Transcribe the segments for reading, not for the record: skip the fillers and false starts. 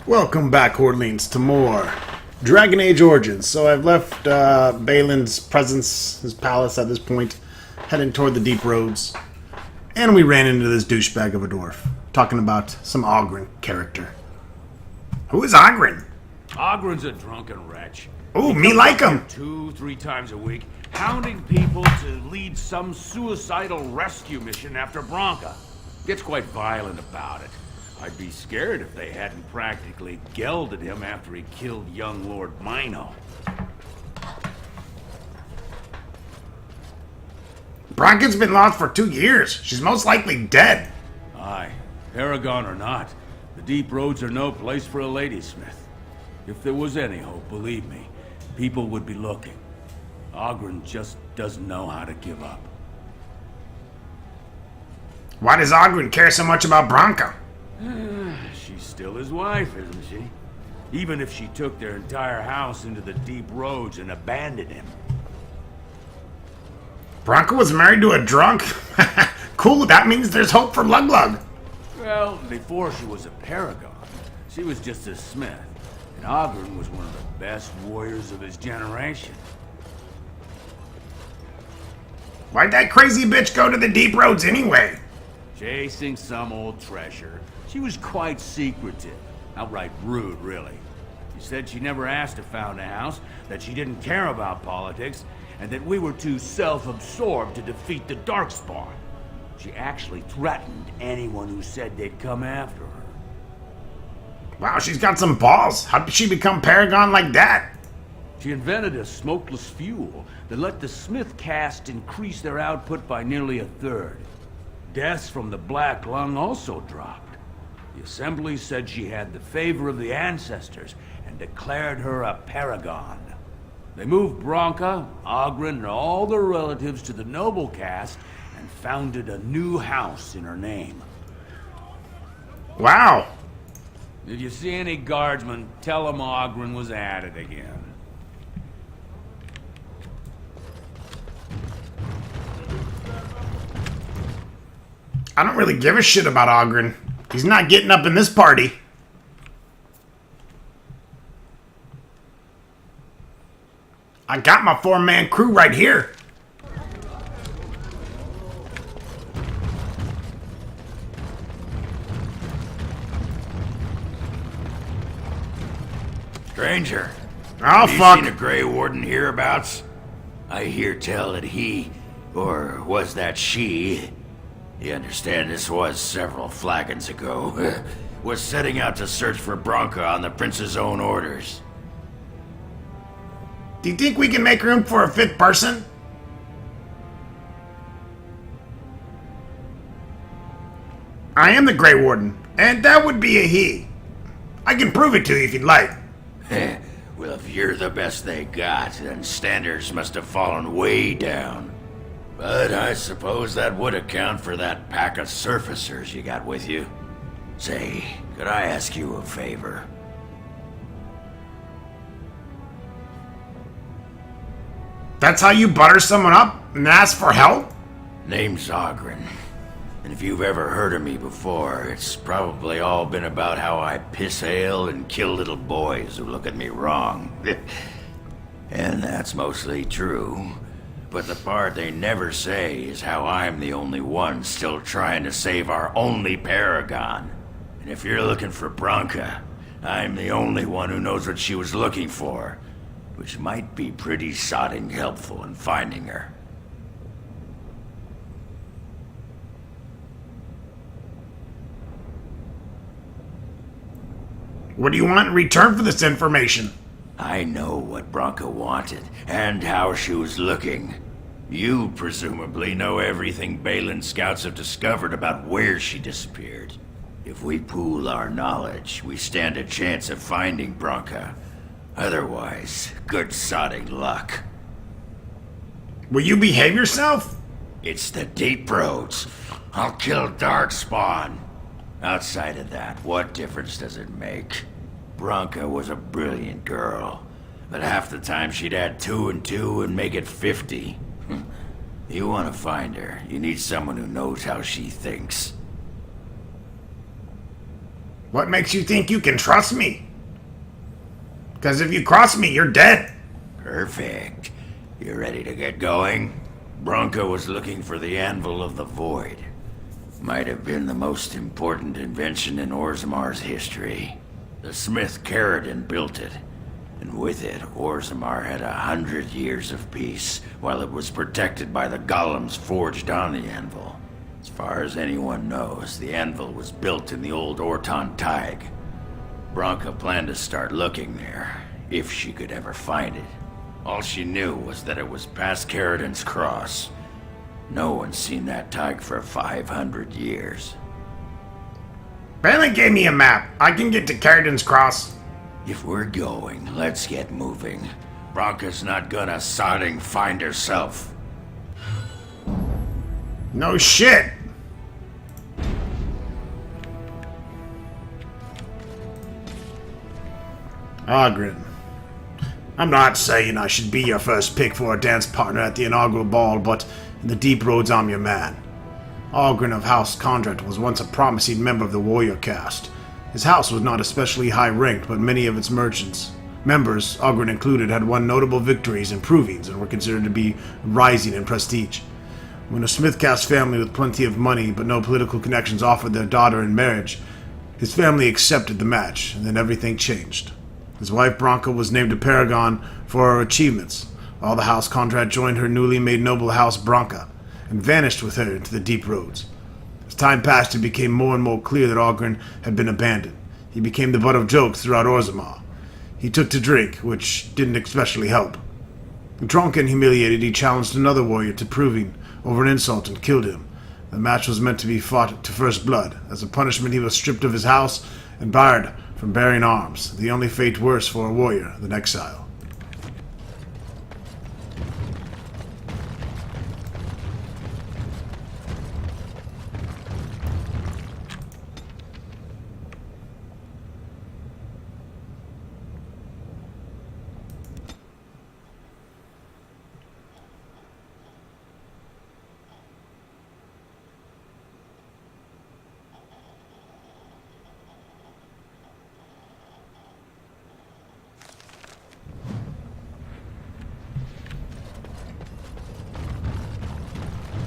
Welcome back, Hordelings, to more Dragon Age Origins. So I've left Balin's presence, his palace at this point, heading toward the deep roads. And we ran into this douchebag of a dwarf, talking about some Oghren character. Who is Oghren? Oghren's a drunken wretch. Ooh, me like him. 2-3 times a week, hounding people to lead some suicidal rescue mission after Branka. Gets quite violent about it. I'd be scared if they hadn't practically gelded him after he killed young Lord Mino. Branka's been lost for 2 years. She's most likely dead. Aye, Paragon or not, the deep roads are no place for a ladysmith. If there was any hope, believe me, people would be looking. Oghren just doesn't know how to give up. Why does Oghren care so much about Branka? She's still his wife, isn't she? Even if she took their entire house into the deep roads and abandoned him. Branka was married to a drunk? Cool, that means there's hope for Luglug. Well, before she was a paragon, she was just a smith. And Oghren was one of the best warriors of his generation. Why'd that crazy bitch go to the deep roads anyway? Chasing some old treasure. She was quite secretive. Outright rude, really. She said she never asked to found a house, that she didn't care about politics, and that we were too self-absorbed to defeat the Darkspawn. She actually threatened anyone who said they'd come after her. Wow, she's got some balls. How did she become Paragon like that? She invented a smokeless fuel that let the Smith caste increase their output by nearly 1/3. Deaths from the Black Lung also dropped. The Assembly said she had the favor of the ancestors and declared her a paragon. They moved Branka, Oghren, and all their relatives to the noble caste and founded a new house in her name. Wow. If you see any guardsmen, tell them Oghren was at it again. I don't really give a shit about Oghren. He's not getting up in this party. I got my 4-man crew right here. Stranger, Oh, have fuck. you seen a Grey Warden hereabouts? I hear tell that he, or was that she, you understand this was several flagons ago, was setting out to search for Branka on the Prince's own orders. Do you think we can make room for a 5th person? I am the Grey Warden, and that would be a he. I can prove it to you if you'd like. Well, if you're the best they got, then standards must have fallen way down. But I suppose that would account for that pack of surfacers you got with you. Say, could I ask you a favor? That's how you butter someone up and ask for help? Name's Oghren. And if you've ever heard of me before, it's probably all been about how I piss ale and kill little boys who look at me wrong. And that's mostly true. But the part they never say is how I'm the only one still trying to save our only paragon. And if you're looking for Branka, I'm the only one who knows what she was looking for, which might be pretty sodding helpful in finding her. What do you want in return for this information? I know what Branka wanted, and how she was looking. You presumably know everything Balin scouts have discovered about where she disappeared. If we pool our knowledge, we stand a chance of finding Branka. Otherwise, good sodding luck. Will you behave yourself? It's the deep roads. I'll kill Darkspawn. Outside of that, what difference does it make? Branka was a brilliant girl, but half the time she'd add 2 and 2 and make it 50. You want to find her, you need someone who knows how she thinks. What makes you think you can trust me? Because if you cross me, you're dead. Perfect. You ready to get going? Bronca was looking for the Anvil of the Void. Might have been the most important invention in Orzammar's history. The smith Caridin built it, and with it, Orzammar had 100 years of peace, while it was protected by the golems forged on the anvil. As far as anyone knows, the anvil was built in the old Orton Tig. Bronca planned to start looking there, if she could ever find it. All she knew was that it was past Caridin's cross. No one's seen that Tig for 500 years. Balin gave me a map. I can get to Caridin's cross. If we're going, let's get moving. Bronca's not gonna sodding find herself. No shit. Oghren. I'm not saying I should be your first pick for a dance partner at the inaugural ball, but in the deep roads I'm your man. Oghren of House Condrat was once a promising member of the warrior caste. His house was not especially high-ranked, but many of its members, Oghren included, had won notable victories and provings and were considered to be rising in prestige. When a Smith caste family with plenty of money but no political connections offered their daughter in marriage, his family accepted the match, and then everything changed. His wife Bronca was named a paragon for her achievements, while the House Condrat joined her newly made noble house Bronca, and vanished with her into the deep roads. As time passed, it became more and more clear that Oghren had been abandoned. He became the butt of jokes throughout Orzammar. He took to drink, which didn't especially help. Drunk and humiliated, he challenged another warrior to proving over an insult and killed him. The match was meant to be fought to first blood. As a punishment, he was stripped of his house and barred from bearing arms, the only fate worse for a warrior than exile.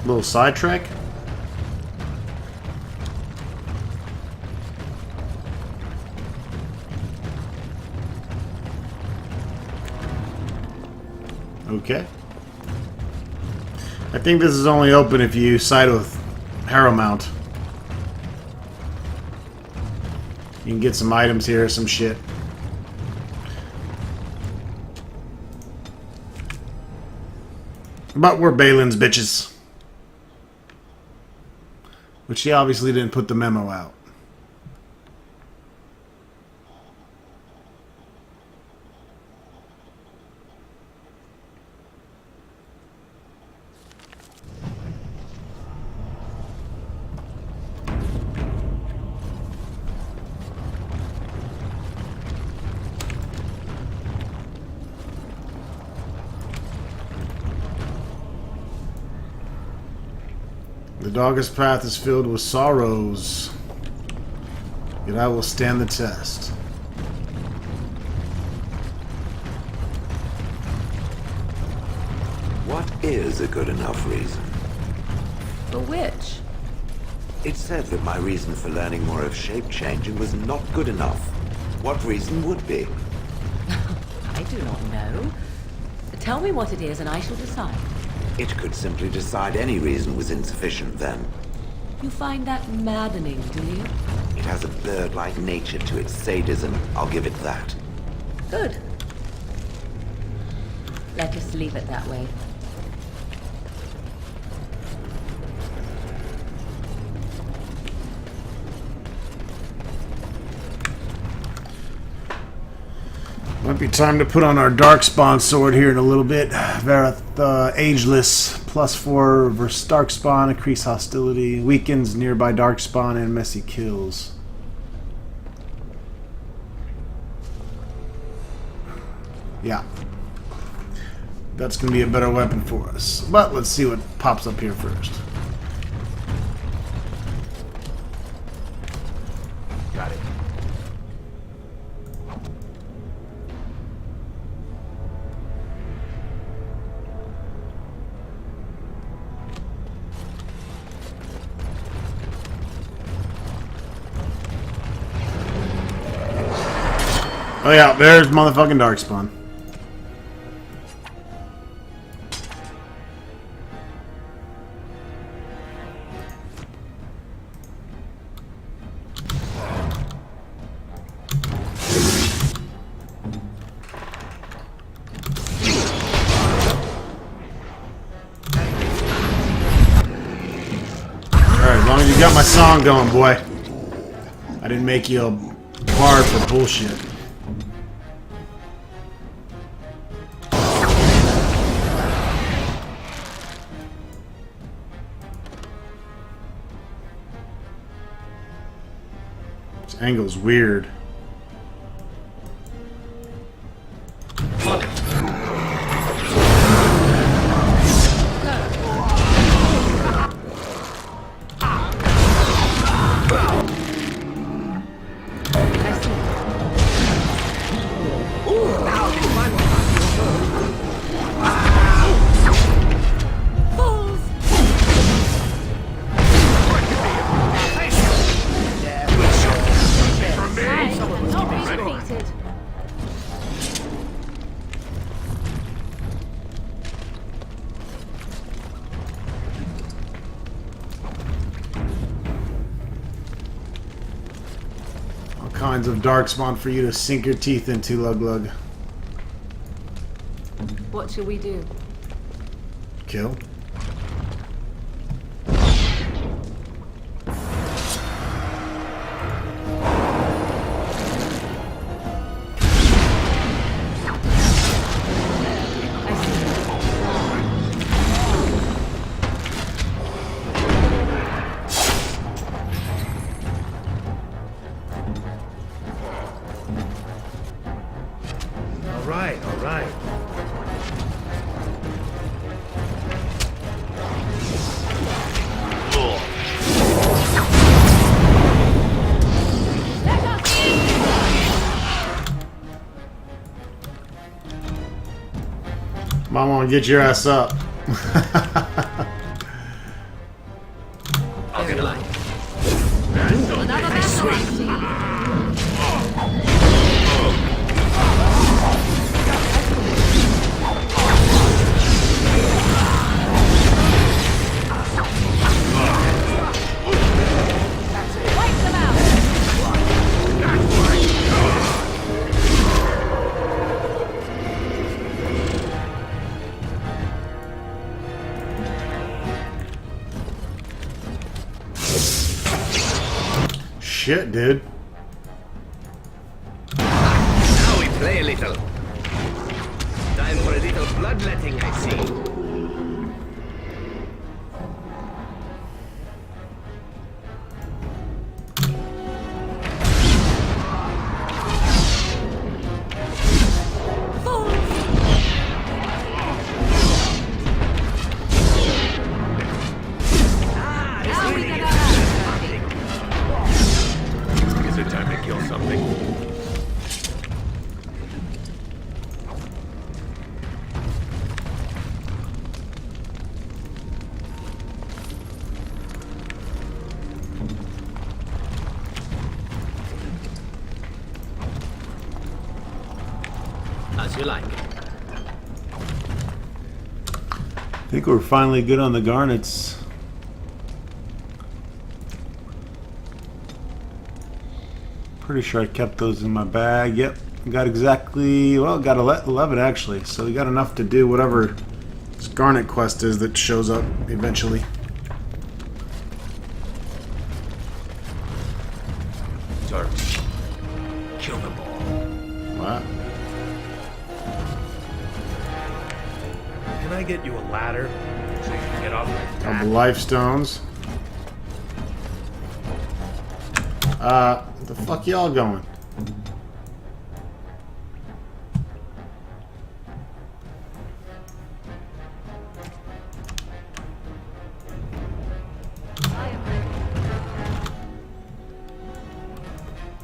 Little sidetrack. Okay. I think this is only open if you side with Harrowmount. You can get some items here, some shit. But we're Balin's bitches. But she obviously didn't put the memo out. The Dogger's path is filled with sorrows, yet I will stand the test. What is a good enough reason? For which? It said that my reason for learning more of shape changing was not good enough. What reason would be? I do not know. Tell me what it is and I shall decide. It could simply decide any reason was insufficient then. You find that maddening, do you? It has a bird-like nature to its sadism, I'll give it that. Good. Let us leave it that way. Might be time to put on our Darkspawn sword here in a little bit. Vareth, Ageless, +4 versus Darkspawn, increase hostility, weakens nearby Darkspawn, and messy kills. Yeah. That's going to be a better weapon for us. But let's see what pops up here first. Got it. Oh yeah, there's motherfucking Darkspawn. Alright, as long as you got my song going, boy. I didn't make you a bard for bullshit. This angle's weird. Kinds of Darkspawn for you to sink your teeth into, Lug. What shall we do? Kill. All right. Mom won't get your ass up. I'll get a line. Another battle, I see. Wipe them out. Shit, dude. Now we play a little. Time for a little bloodletting, I see. Now we get our Is it time to kill something? As you like. I think we're finally good on the garnets. Pretty sure I kept those in my bag. Yep, got exactly, well, got 11 actually. So we got enough to do whatever this garnet quest is that shows up eventually. Dark. Kill them all. What? Can I get you a ladder so you can get off my back? Couple life stones. The fuck y'all going?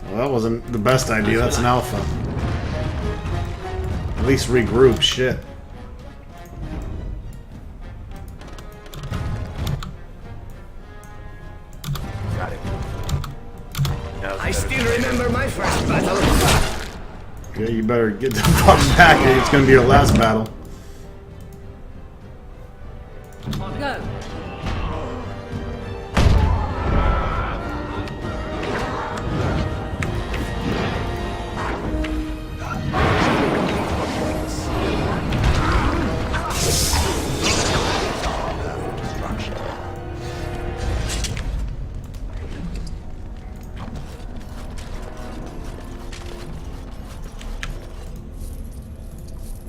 Well, that wasn't the best idea. That's an alpha. At least regroup. Shit. Got it. I still remember my first battle. Okay, you better get the fuck back here. It's gonna be your last battle. Go.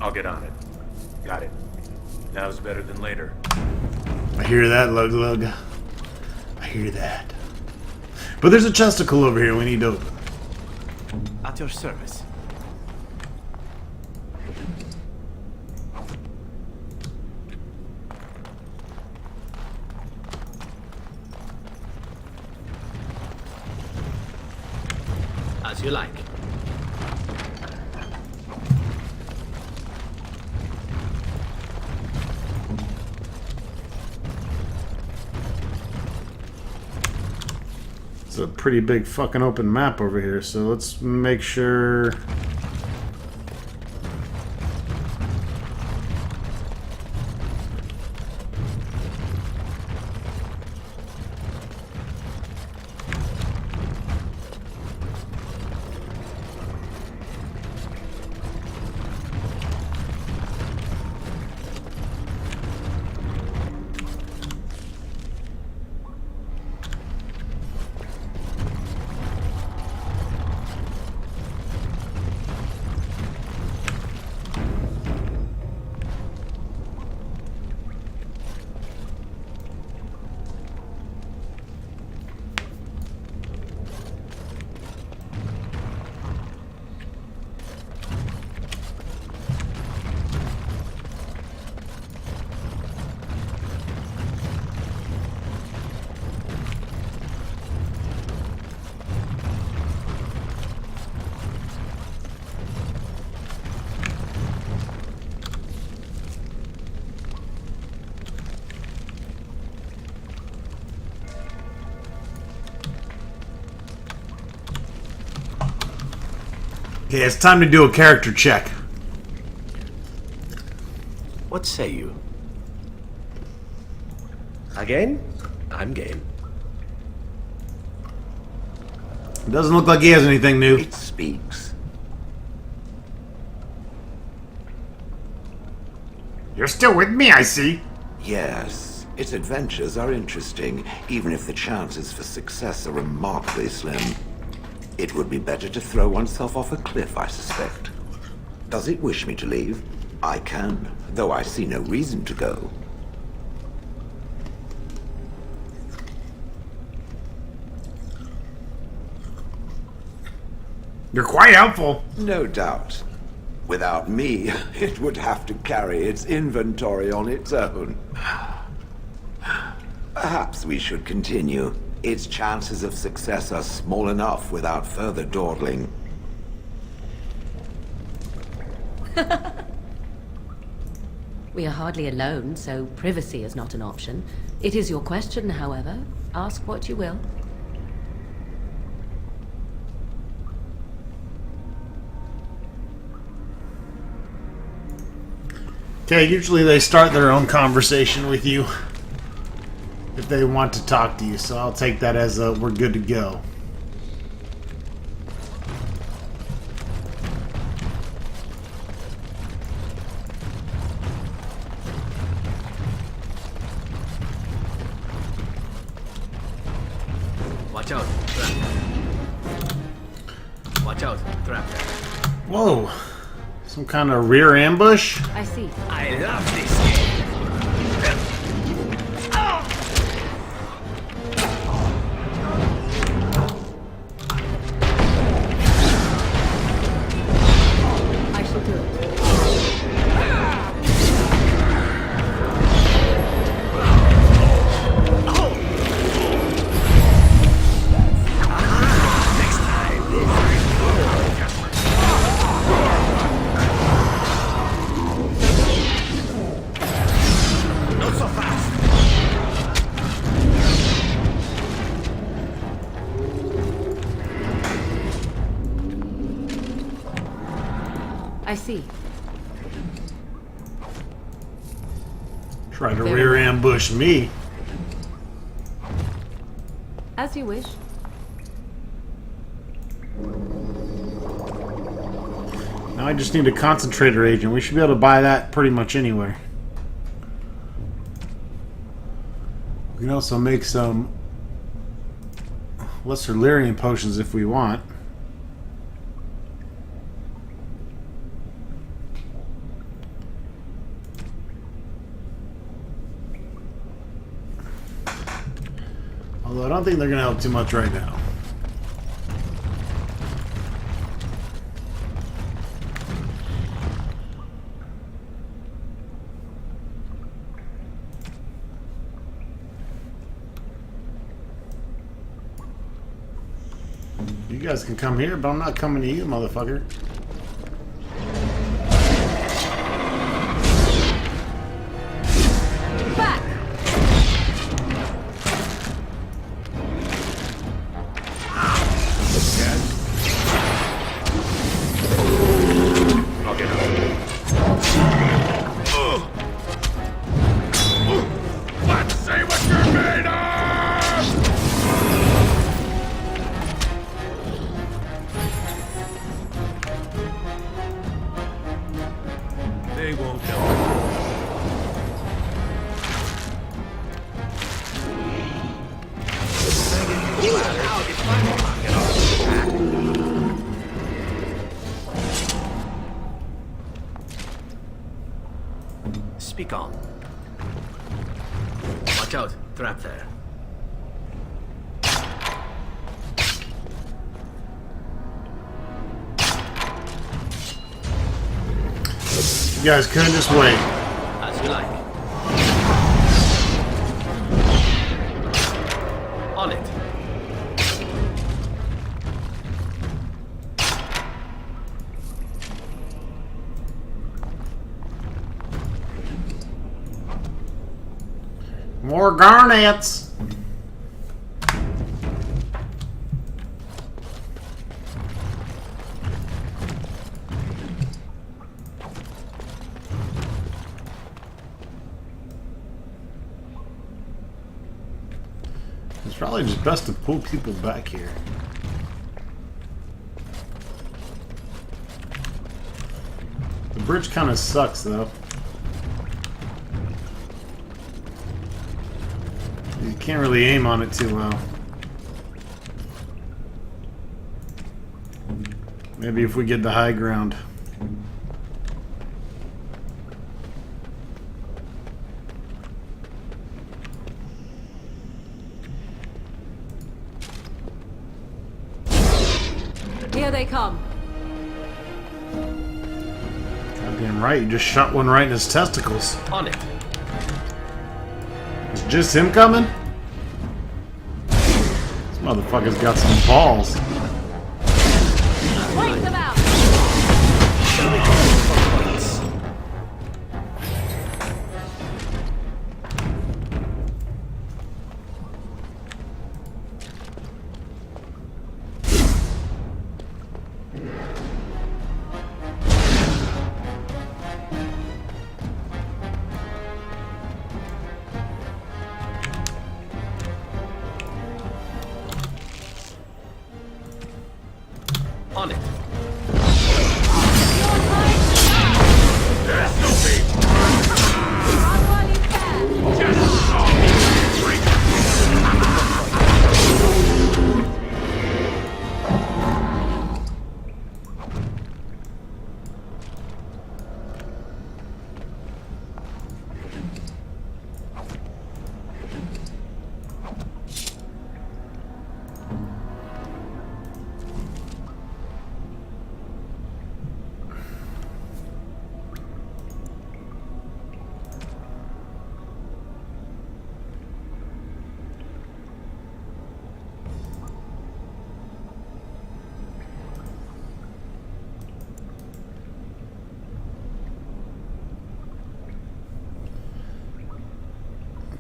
I'll get on it. Got it. Now's better than later. I hear that, Lug Lug. I hear that. But there's a chesticle over here we need to open. At your service. As you like. It's a pretty big fucking open map over here, so let's make sure. Okay, it's time to do a character check. What say you? Again? I'm game. It doesn't look like he has anything new. It speaks. You're still with me, I see. Yes, its adventures are interesting, even if the chances for success are remarkably slim. It would be better to throw oneself off a cliff, I suspect. Does it wish me to leave? I can, though I see no reason to go. You're quite helpful. No doubt. Without me, it would have to carry its inventory on its own. Perhaps we should continue. Its chances of success are small enough without further dawdling. We are hardly alone, so privacy is not an option. It is your question, however. Ask what you will. Okay, usually they start their own conversation with you if they want to talk to you, so I'll take that as a we're good to go. Watch out, trap. Watch out, trap. Whoa, some kind of rear ambush? I see. I love this game. I shall do it. I see. Try to Very rear well. ambush me. As you wish. Now I just need a concentrator agent. We should be able to buy that pretty much anywhere. We can also make some lesser lyrium potions if we want. Although I don't think they're going to help too much right now. You guys can come here, but I'm not coming to you, motherfucker. Back! I'll get on it. Let's see what you're made of! They won't help. Speak on. Watch out. Trap there. You guys couldn't just wait. As you like. On it. More garnets. It's probably just best to pull people back here. The bridge kind of sucks, though. You can't really aim on it too well. Maybe if we get the high ground. Here they come. Goddamn right, you just shot one right in his testicles. On it. Is just him coming? This motherfucker's got some balls. Wipe them out! On it.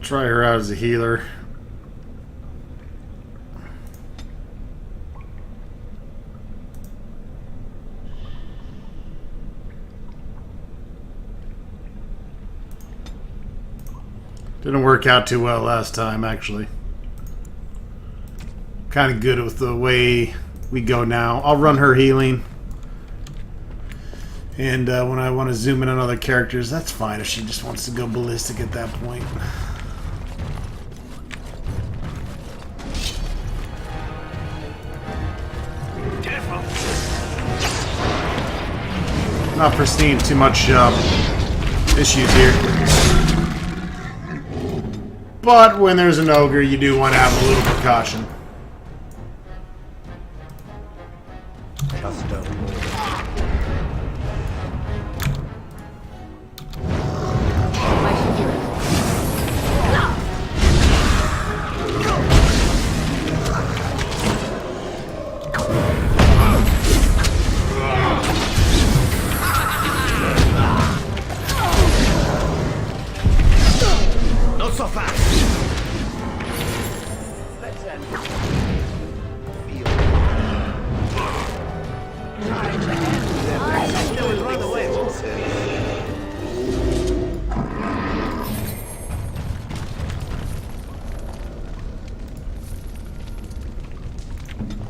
Try her out as a healer. Didn't work out too well last time, actually. Kind of good with the way we go now. I'll run her healing. And when I want to zoom in on other characters, that's fine if she just wants to go ballistic at that point. Not foreseeing too much issues here. But when there's an ogre, you do want to have a little precaution. Not so fast.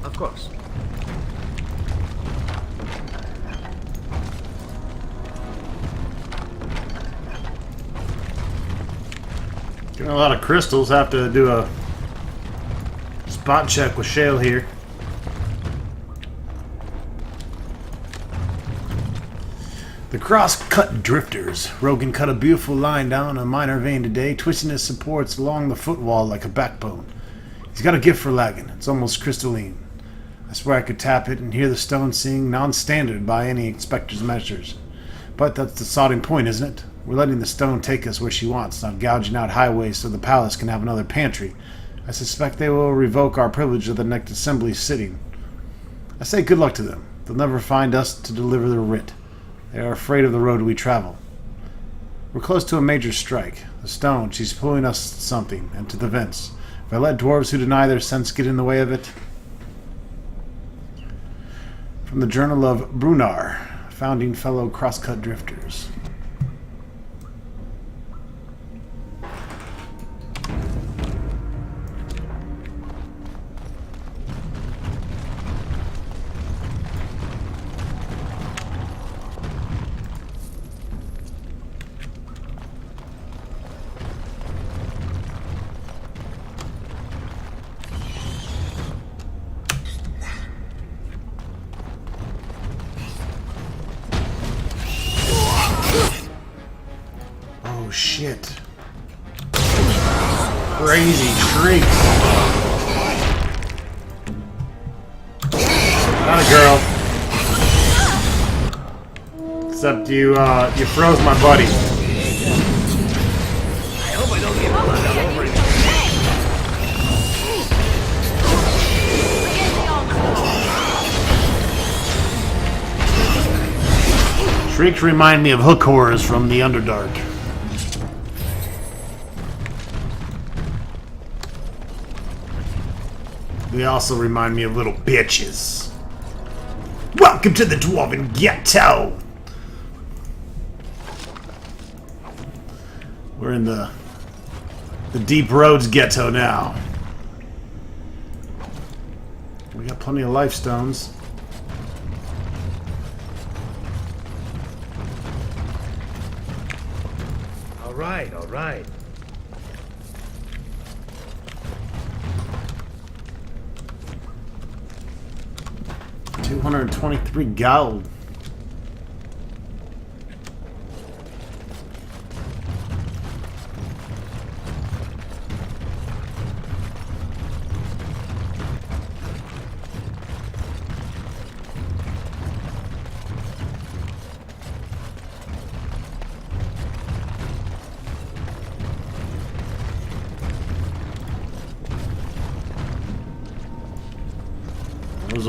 Of course. Getting a lot of crystals. Have to do a spot check with Shale here. The cross-cut drifters. Rogan cut a beautiful line down a minor vein today, twisting his supports along the footwall like a backbone. He's got a gift for lagging. It's almost crystalline. I swear I could tap it and hear the stone sing non-standard by any expector's measures. But that's the sodding point, isn't it? We're letting the stone take us where she wants, not gouging out highways so the palace can have another pantry. I suspect they will revoke our privilege of the next assembly sitting. I say good luck to them. They'll never find us to deliver the writ. They are afraid of the road we travel. We're close to a major strike. The stone, she's pulling us to something, and to the vents. If I let dwarves who deny their sense get in the way of it... From the Journal of Brunar, founding fellow crosscut drifters. Oh shit. Crazy shrieks. Not a girl. Except you froze my buddy. I hope I don't get blood all over it. Shrieks remind me of hook horrors from the Underdark. They also remind me of little bitches. Welcome to the Dwarven Ghetto! We're in the Deep Roads Ghetto now. We got plenty of life stones. All right, all right. 223 gold.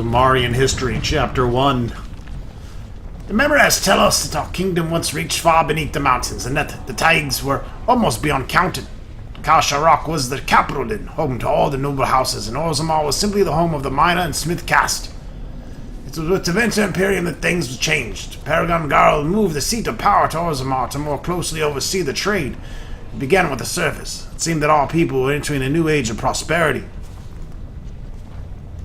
Marian History, Chapter 1. The memoirs tell us that our kingdom once reached far beneath the mountains, and that the tides were almost beyond counting. Kasharok was the capital then, home to all the noble houses, and Orzammar was simply the home of the miner and smith caste. It was with the Venture Imperium that things changed. Paragon Garl moved the seat of power to Orzammar to more closely oversee the trade, It began with the surface. It seemed that all people were entering a new age of prosperity.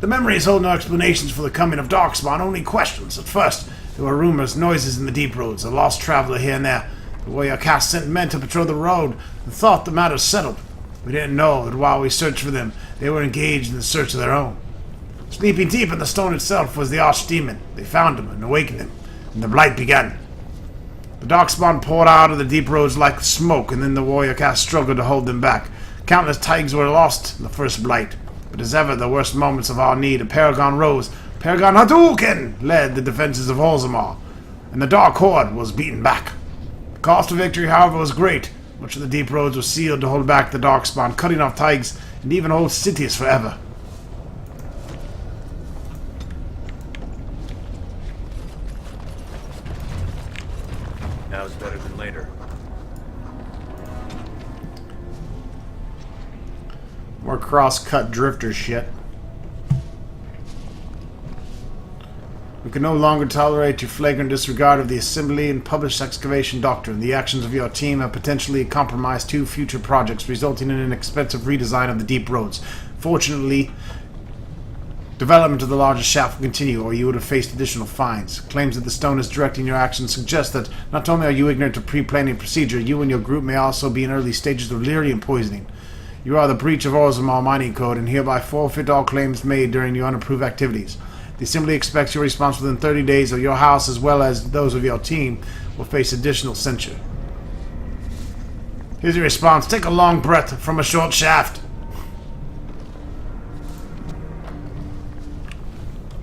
The memories hold no explanations for the coming of Darkspawn, only questions. At first, there were rumors, noises in the deep roads, a lost traveler here and there. The warrior caste sent men to patrol the road and thought the matter settled. We didn't know that while we searched for them, they were engaged in the search of their own. Sleeping deep in the stone itself was the archdemon. They found him and awakened him, and the blight began. The Darkspawn poured out of the deep roads like smoke, and then the warrior caste struggled to hold them back. Countless Tigers were lost in the first blight. But as ever, the worst moments of our need, a Paragon rose. Paragon Hadouken led the defenses of Orzammar, and the Dark Horde was beaten back. The cost of victory, however, was great. Much of the deep roads were sealed to hold back the Darkspawn, cutting off Tigers and even hold cities forever. Now's better than later. More cross-cut drifter shit. We can no longer tolerate your flagrant disregard of the Assembly and published excavation doctrine. The actions of your team have potentially compromised 2 future projects, resulting in an expensive redesign of the deep roads. Fortunately, development of the largest shaft will continue, or you would have faced additional fines. Claims that the stone is directing your actions suggest that not only are you ignorant of pre-planning procedure, you and your group may also be in early stages of lyrium poisoning. You are the breach of Orzammar mining code and hereby forfeit all claims made during your unapproved activities. The Assembly expects your response within 30 days, or your house, as well as those of your team, will face additional censure. Here's your response. Take a long breath from a short shaft.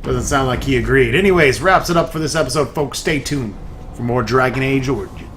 Doesn't sound like he agreed. Anyways, wraps it up for this episode, folks. Stay tuned for more Dragon Age Origins.